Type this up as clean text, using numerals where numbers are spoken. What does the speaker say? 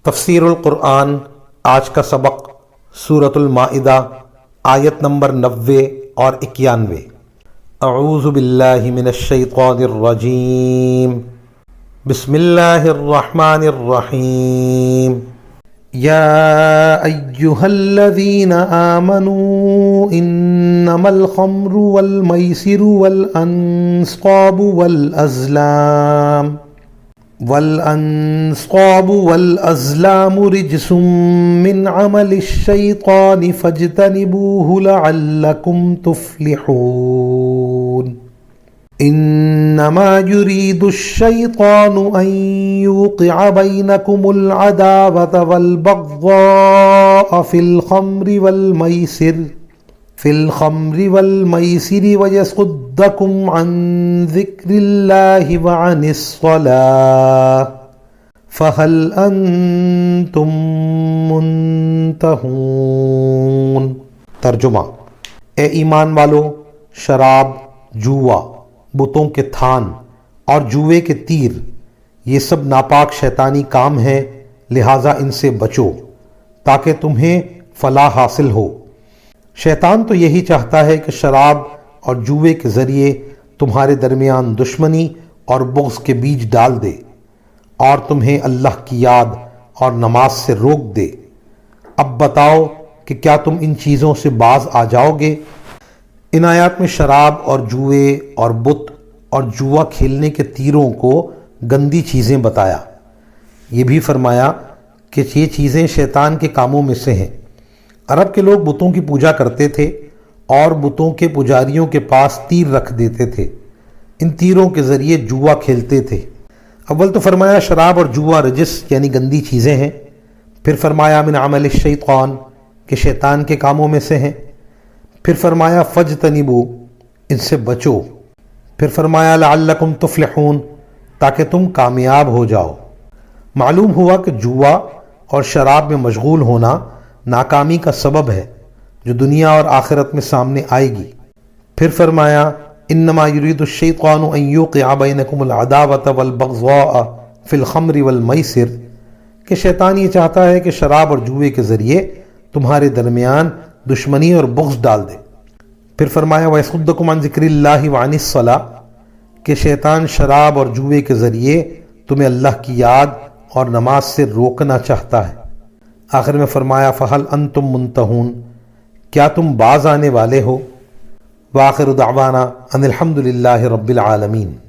تفسیر القرآن آج کا سبق سورۃ المائدہ آیت نمبر 90 اور 91۔ اعوذ باللہ من الشیطان الرجیم، بسم اللہ الرحمن الرحیم۔ یا ایہا الذین آمنوا انما الخمر والمیسر والانصاب والأزلام رجس من عمل الشيطان فاجتنبوه لعلكم تفلحون۔ إنما يريد الشيطان أن يوقع بينكم العداوة والبغضاء في الخمر والميسر ويصدكم عن ذكر الله وعن الصلاة فهل أنتم منتهون۔ ترجمہ: اے ایمان والو، شراب، جوا، بتوں کے تھان اور جوئے کے تیر، یہ سب ناپاک شیطانی کام ہیں، لہٰذا ان سے بچو تاکہ تمہیں فلاح حاصل ہو۔ شیطان تو یہی چاہتا ہے کہ شراب اور جوئے کے ذریعے تمہارے درمیان دشمنی اور بغض کے بیج ڈال دے اور تمہیں اللہ کی یاد اور نماز سے روک دے۔ اب بتاؤ کہ کیا تم ان چیزوں سے باز آ جاؤ گے؟ ان آیات میں شراب اور جوئے اور بت اور جوا کھیلنے کے تیروں کو گندی چیزیں بتایا۔ یہ بھی فرمایا کہ یہ چیزیں شیطان کے کاموں میں سے ہیں۔ عرب کے لوگ بتوں کی پوجا کرتے تھے اور بتوں کے پجاریوں کے پاس تیر رکھ دیتے تھے، ان تیروں کے ذریعے جوا کھیلتے تھے۔ اول تو فرمایا شراب اور جوا رجس یعنی گندی چیزیں ہیں، پھر فرمایا من عمل الشیطان کہ شیطان کے کاموں میں سے ہیں، پھر فرمایا فاجتنبوا ان سے بچو، پھر فرمایا لعلکم تفلحون تاکہ تم کامیاب ہو جاؤ۔ معلوم ہوا کہ جوا اور شراب میں مشغول ہونا ناکامی کا سبب ہے جو دنیا اور آخرت میں سامنے آئے گی۔ پھر فرمایا انما یرید الشیطان ان یوقع بینکم العداوۃ والبغضاء فی الخمر والمیسر کہ شیطان یہ چاہتا ہے کہ شراب اور جوئے کے ذریعے تمہارے درمیان دشمنی اور بغض ڈال دے۔ پھر فرمایا وَيَصُدَّكُمْ عَنْ ذِكْرِ اللَّهِ وَعَنِ الصَّلَاةِ کہ شیطان شراب اور جوئے کے ذریعے تمہیں اللہ کی یاد اور نماز سے روکنا چاہتا ہے۔ آخر میں فرمایا فَهَلْ أَنْتُمْ مُنْتَهُونَ کیا تم باز آنے والے ہو؟ وآخر دعوانا ان الحمد للہ رب العالمین۔